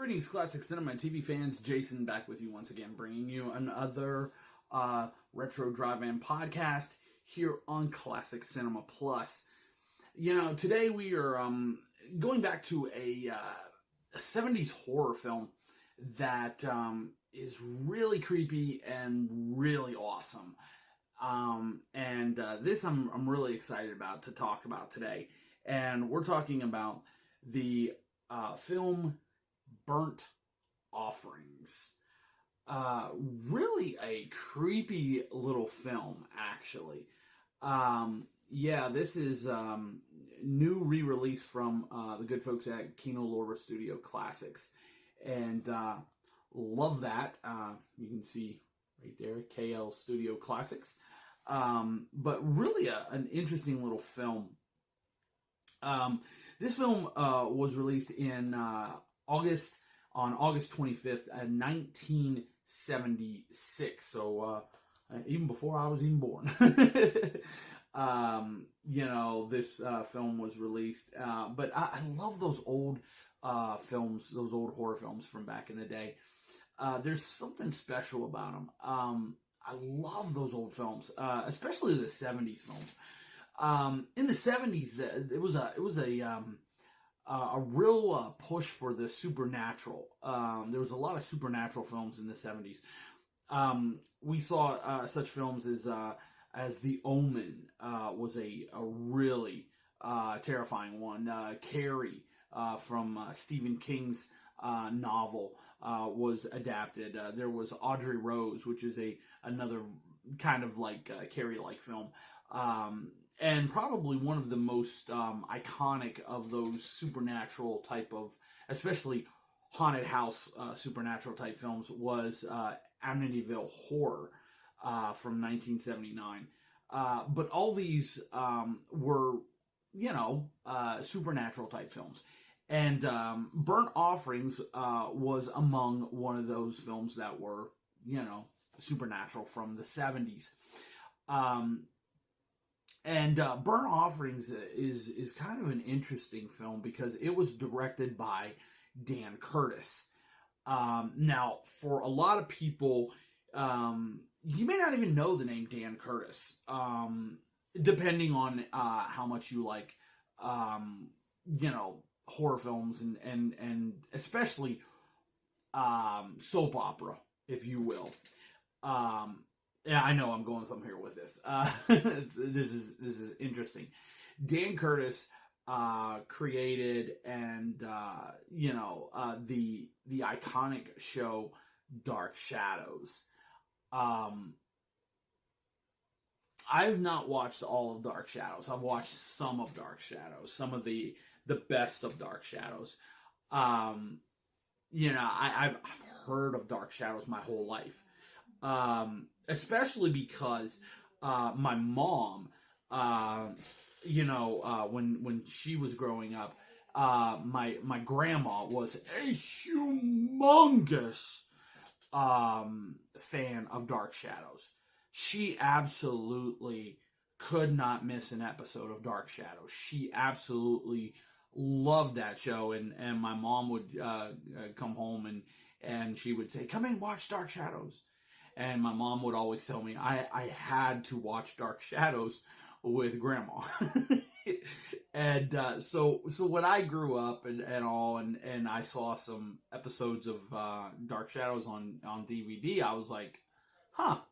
Greetings, classic cinema and TV fans. Jason back with you once again, bringing you another retro drive-in podcast here on Classic Cinema Plus. You know, today we are going back to a 70s horror film that is really creepy and really awesome. This I'm really excited about to talk about today. And we're talking about the film Burnt Offerings. Really a creepy little film, actually. This is new re-release from the good folks at Kino Lorber Studio Classics. And love that. You can see right there, KL Studio Classics. But really an interesting little film. This film was released in August 25th, 1976. So even before I was even born. This film was released. But I love those old films, those old horror films from back in the day. There's something special about them. I love those old films, especially the 70s films. In the 70s, it was a real push for the supernatural. There was a lot of supernatural films in the 70s. We saw such films as The Omen was a really terrifying one. Carrie from Stephen King's novel was adapted. There was Audrey Rose, which is another kind of like Carrie-like film. And probably one of the most iconic of those supernatural type of, especially haunted house supernatural type films, was Amityville Horror from 1979. But all these were, supernatural type films. And Burnt Offerings was among one of those films that were, supernatural from the 70s. Burnt Offerings is kind of an interesting film because it was directed by Dan Curtis. Now, for a lot of people, you may not even know the name Dan Curtis, depending on how much you like, horror films and especially soap opera, if you will. Yeah, I know I'm going somewhere here with this. This is interesting. Dan Curtis created and the iconic show Dark Shadows. I've not watched all of Dark Shadows. I've watched some of Dark Shadows, some of the best of Dark Shadows. I've heard of Dark Shadows my whole life. Especially because my mom, when she was growing up, my grandma was a humongous fan of Dark Shadows. She absolutely could not miss an episode of Dark Shadows. She absolutely loved that show, and my mom would come home and she would say, "Come in, watch Dark Shadows." And my mom would always tell me I had to watch Dark Shadows with Grandma. So when I grew up and I saw some episodes of Dark Shadows on DVD, I was like,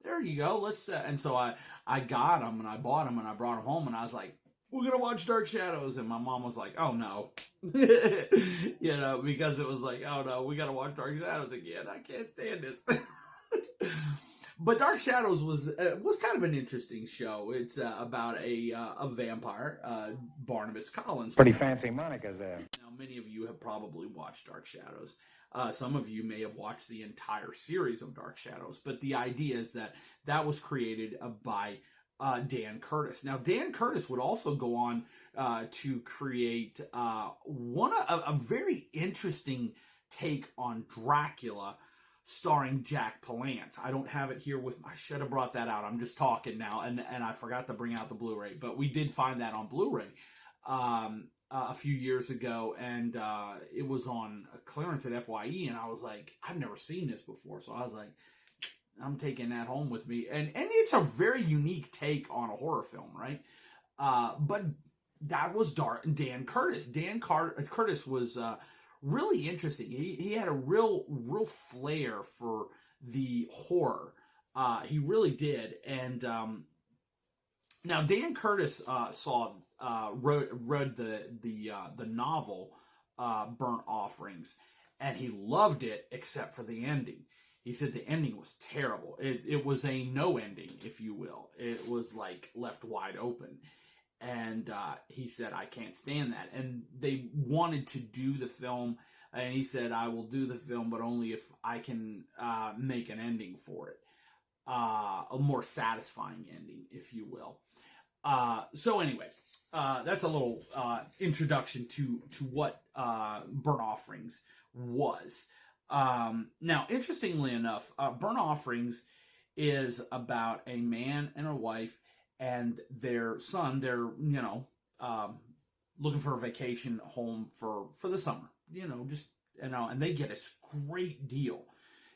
there you go. Let's and so I got them and I bought them and I brought them home and I was like, we're gonna watch Dark Shadows, and my mom was like, oh no. Because it was like, oh no, we gotta watch Dark Shadows again. I can't stand this. But Dark Shadows was kind of an interesting show. It's about a vampire, Barnabas Collins. Pretty fancy Monica's there. Now, many of you have probably watched Dark Shadows. Some of you may have watched the entire series of Dark Shadows. But the idea is that was created by Dan Curtis. Now, Dan Curtis would also go on to create a very interesting take on Dracula, starring Jack Palance. I don't have it here with me. I should have brought that out. I'm just talking now, and I forgot to bring out the Blu-ray, but we did find that on Blu-ray. a few years ago, and it was on clearance at FYE, and I was like, I've never seen this before, so I was like, I'm taking that home with me, and it's a very unique take on a horror film, right? But that was Dan Curtis. Curtis was really interesting. He had a real flair for the horror. He really did. And now Dan Curtis read the novel Burnt Offerings, and he loved it except for the ending. He said the ending was terrible. It was a no ending, if you will. It was like left wide open. And he said, I can't stand that. And they wanted to do the film, and he said, I will do the film, but only if I can make an ending for it. A more satisfying ending, if you will. So anyway, that's a little introduction to what Burnt Offerings was. Now, interestingly enough, Burnt Offerings is about a man and a wife and their son. They're, looking for a vacation home for the summer, and they get this great deal.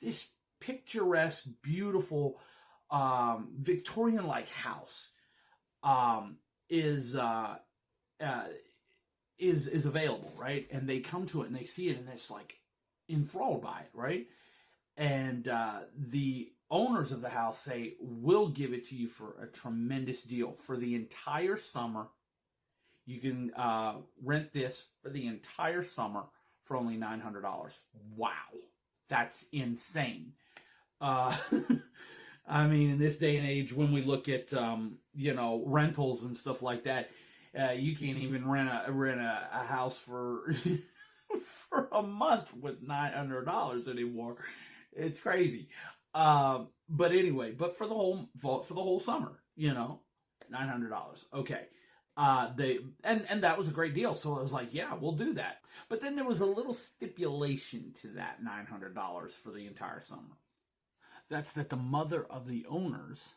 This picturesque, beautiful, Victorian-like house is available, right? And they come to it and they see it and it's like enthralled by it, right? And the owners of the house say, we'll give it to you for a tremendous deal. For the entire summer, you can rent this for the entire summer for only $900. Wow, that's insane. I mean, in this day and age, when we look at rentals and stuff like that, you can't even rent a house for for a month with $900 anymore. It's crazy. But anyway, but for the whole summer, $900. Okay. And that was a great deal. So I was like, yeah, we'll do that. But then there was a little stipulation to that $900 for the entire summer. That's that the mother of the owners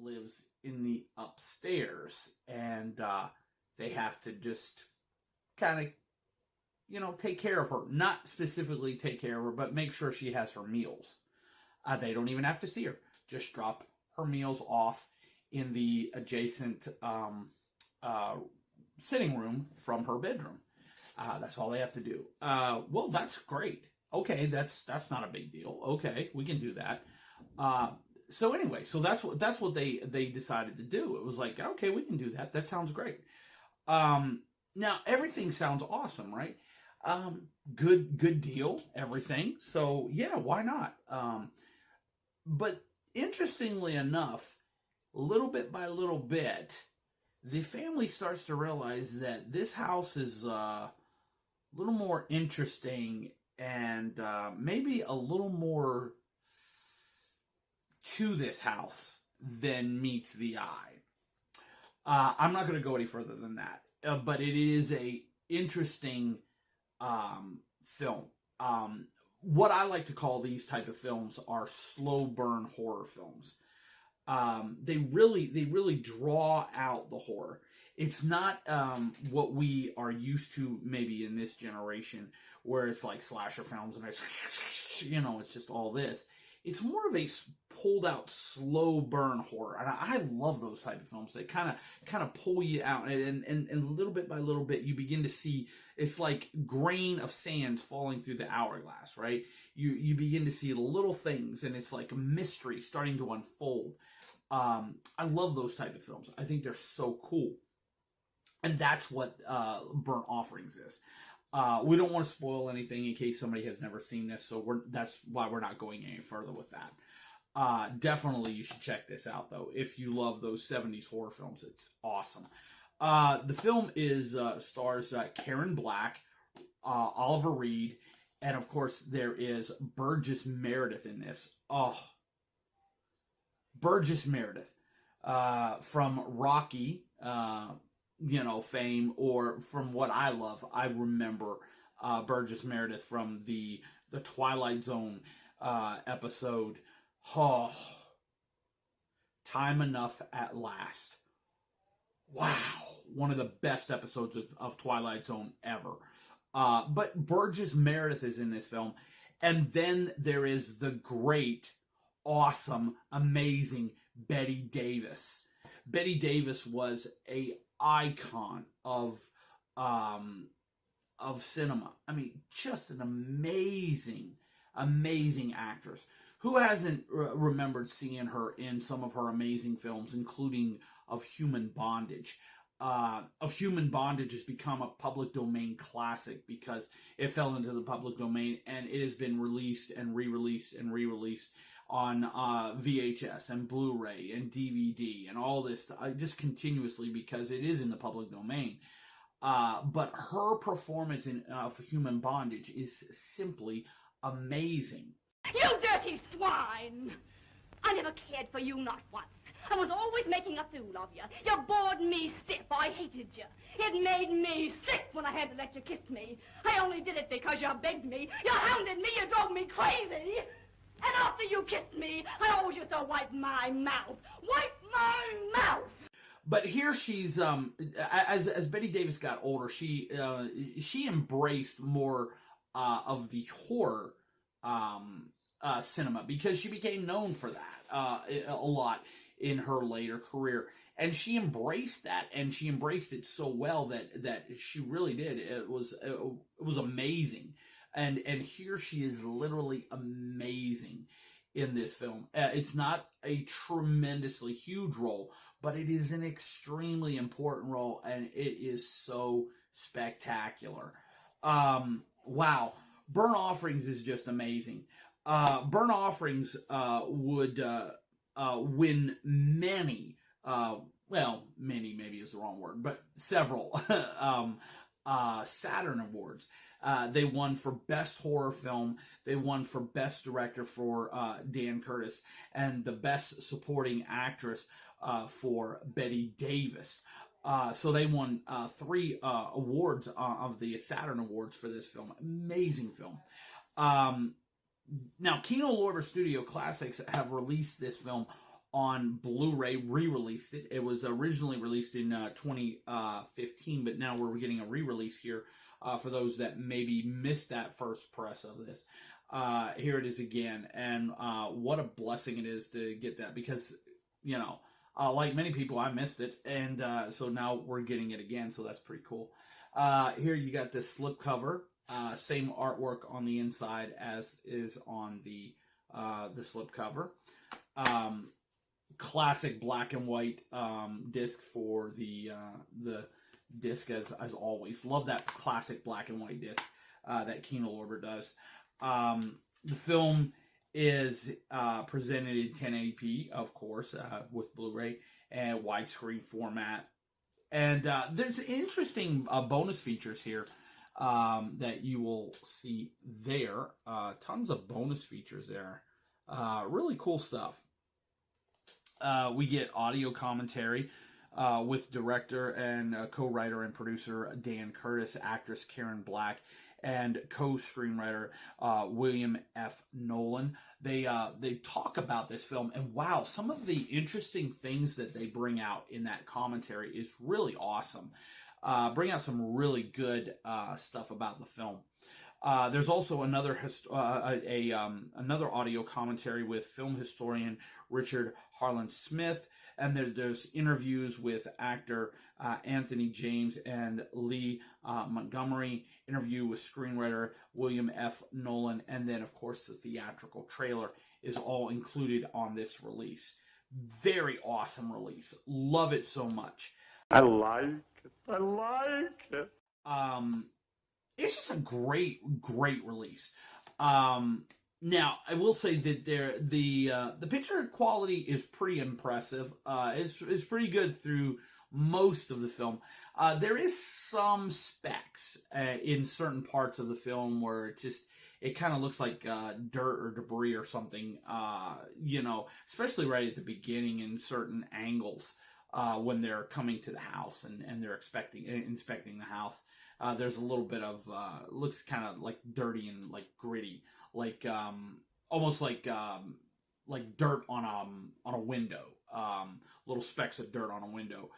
lives in the upstairs, and they have to just kind of, take care of her. Not specifically take care of her, but make sure she has her meals. They don't even have to see her. Just drop her meals off in the adjacent sitting room from her bedroom. That's all they have to do. Well, that's great. Okay, that's not a big deal. Okay, we can do that. So anyway, so that's what they decided to do. It was like, okay, we can do that. That sounds great. Now everything sounds awesome, right? Good deal, everything. So yeah, why not? But interestingly enough, little bit by little bit, the family starts to realize that this house is a little more interesting and maybe a little more to this house than meets the eye. I'm not going to go any further than that, but it is a interesting film. What I like to call these type of films are slow burn horror films. They really draw out the horror. It's not what we are used to maybe in this generation, where it's like slasher films and it's it's just all this. It's more of a pulled out slow burn horror, and I love those type of films. They kind of pull you out, and little bit by little bit you begin to see. It's like grain of sand falling through the hourglass, right? You begin to see little things, and it's like a mystery starting to unfold. I love those type of films. I think they're so cool. And that's what Burnt Offerings is. We don't want to spoil anything in case somebody has never seen this, so that's why we're not going any further with that. Definitely you should check this out, though. If you love those 70s horror films, it's awesome. The film stars Karen Black, Oliver Reed, and of course there is Burgess Meredith in this. Oh, Burgess Meredith from Rocky, fame, or from what I love. I remember Burgess Meredith from the Twilight Zone episode. Oh, Time Enough at Last. Wow, one of the best episodes of Twilight Zone ever. But Burgess Meredith is in this film. And then there is the great, awesome, amazing Betty Davis. Betty Davis was a icon of cinema. I mean, just an amazing, amazing actress. Who hasn't remembered seeing her in some of her amazing films, including Of Human Bondage? Of Human Bondage has become a public domain classic because it fell into the public domain, and it has been released and re-released and re-released on VHS and Blu-ray and DVD and all this just continuously because it is in the public domain. But her performance in Of Human Bondage is simply amazing. You dirty swine! I never cared for you, not once. I was always making a fool of you. You bored me stiff. I hated you. It made me sick when I had to let you kiss me. I only did it because you begged me. You hounded me. You drove me crazy. And after you kissed me, I always used to wipe my mouth. Wipe my mouth! But here she's, as Betty Davis got older, she embraced more of the horror cinema because she became known for that a lot in her later career, and she embraced that, and she embraced it so well that she really did. It was amazing, and here she is literally amazing in this film. It's not a tremendously huge role, but it is an extremely important role, and it is so spectacular. Wow, Burnt Offerings is just amazing. Burnt Offerings would win many, many maybe is the wrong word, but several Saturn Awards. They won for Best Horror Film. They won for Best Director for Dan Curtis, and the Best Supporting Actress for Betty Davis. So they won 3 awards of the Saturn Awards for this film. Amazing film. Now, Kino Lorber Studio Classics have released this film on Blu-ray, re-released it. It was originally released in 2015, but now we're getting a re-release here for those that maybe missed that first press of this. Here it is again, and what a blessing it is to get that because, you know, like many people, I missed it, and so now we're getting it again, so that's pretty cool. Here you got this slipcover. Same artwork on the inside as is on the slipcover. Classic black and white disc for the disc as always. Love that classic black and white disc that Kino Lorber does. The film is presented in 1080p, of course, with Blu-ray and widescreen format. And there's interesting bonus features here that you will see there. Tons of bonus features there. Really cool stuff. We get audio commentary with director and co-writer and producer Dan Curtis, actress Karen Black, and co-screenwriter William F. Nolan. They talk about this film, and wow, some of the interesting things that they bring out in that commentary is really awesome. Bring out some really good stuff about the film. There's also another another audio commentary with film historian Richard Harlan Smith, and there's interviews with actor Anthony James and Lee Montgomery, interview with screenwriter William F. Nolan, and then of course the theatrical trailer is all included on this release. Very awesome release. Love it so much. I like it. I like it. It's just a great release. Now, I will say that the picture quality is pretty impressive. It's pretty good through most of the film. There is some specs in certain parts of the film where it kind of looks like dirt or debris or something, especially right at the beginning in certain angles when they're coming to the house and they're inspecting the house. There's a little bit of looks kind of like dirty and like gritty, like almost like dirt on a window, little specks of dirt on a window.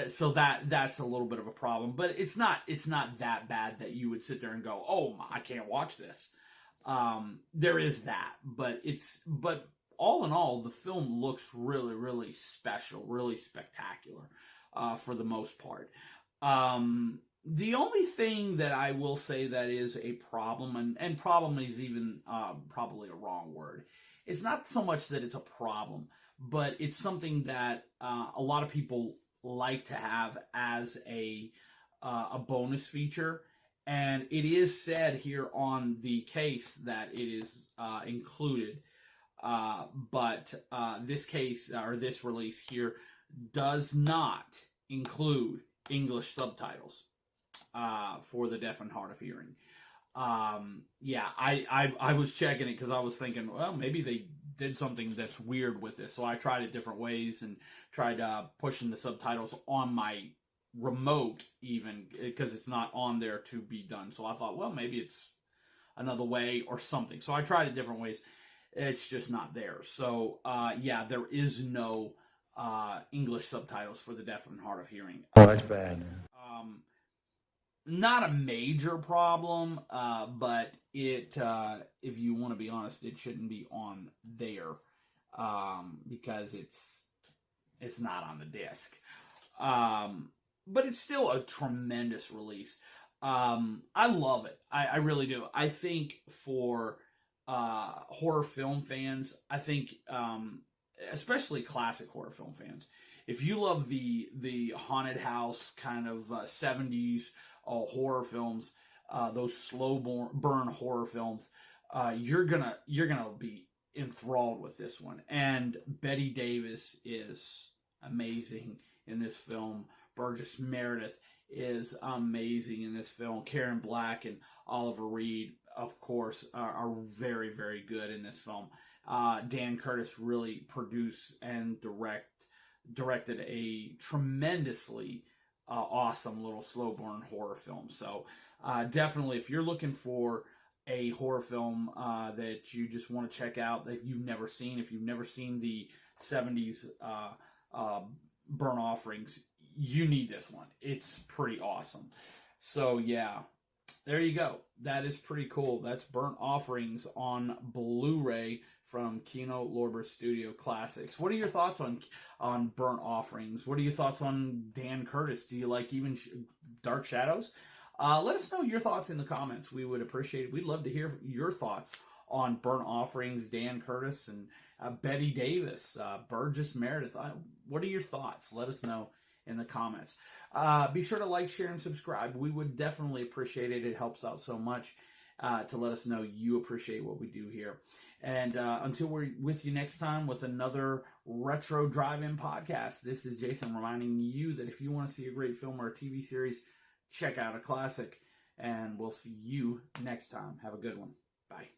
So that's a little bit of a problem, but it's not that bad that you would sit there and go, oh, I can't watch this. There is that, but all in all, the film looks really, really special, really spectacular, for the most part. The only thing that I will say that is a problem, and problem is even probably a wrong word. It's not so much that it's a problem, but it's something that a lot of people like to have as a bonus feature, and it is said here on the case that it is included, but this case or this release here does not include English subtitles for the deaf and hard of hearing. Yeah, I was checking it because I was thinking, well, maybe they did something that's weird with this. So I tried it different ways and tried pushing the subtitles on my remote even, because it's not on there to be done. So I thought, well, maybe it's another way or something. So I tried it different ways. It's just not there. So yeah, there is no English subtitles for the deaf and hard of hearing. Oh, that's bad. Not a major problem, but it, if you want to be honest, it shouldn't be on there, because it's not on the disc. But it's still a tremendous release. I love it. I really do. I think for horror film fans, I think especially classic horror film fans, if you love the haunted house kind of 70s horror films, those slow burn horror films, you're gonna be enthralled with this one. And Bette Davis is amazing in this film. Burgess Meredith is amazing in this film. Karen Black and Oliver Reed, of course, are very, very good in this film. Dan Curtis really produced and directed a tremendously awesome little slow burn horror film. So definitely, if you're looking for a horror film that you just want to check out, that you've never seen, if you've never seen the 70s Burnt Offerings, you need this one. It's pretty awesome. So yeah, there you go. That is pretty cool. That's Burnt Offerings on Blu-ray from Kino Lorber Studio Classics. What are your thoughts on Burnt Offerings? What are your thoughts on Dan Curtis? Do you like even Dark Shadows? Let us know your thoughts in the comments. We would appreciate it. We'd love to hear your thoughts on Burnt Offerings, Dan Curtis, and Bette Davis, Burgess Meredith. What are your thoughts? Let us know in the comments. Be sure to like, share, and subscribe. We would definitely appreciate it. It helps out so much to let us know you appreciate what we do here. And until we're with you next time with another Retro Drive-In podcast, this is Jason reminding you that if you want to see a great film or a TV series, check out a classic. And we'll see you next time. Have a good one. Bye.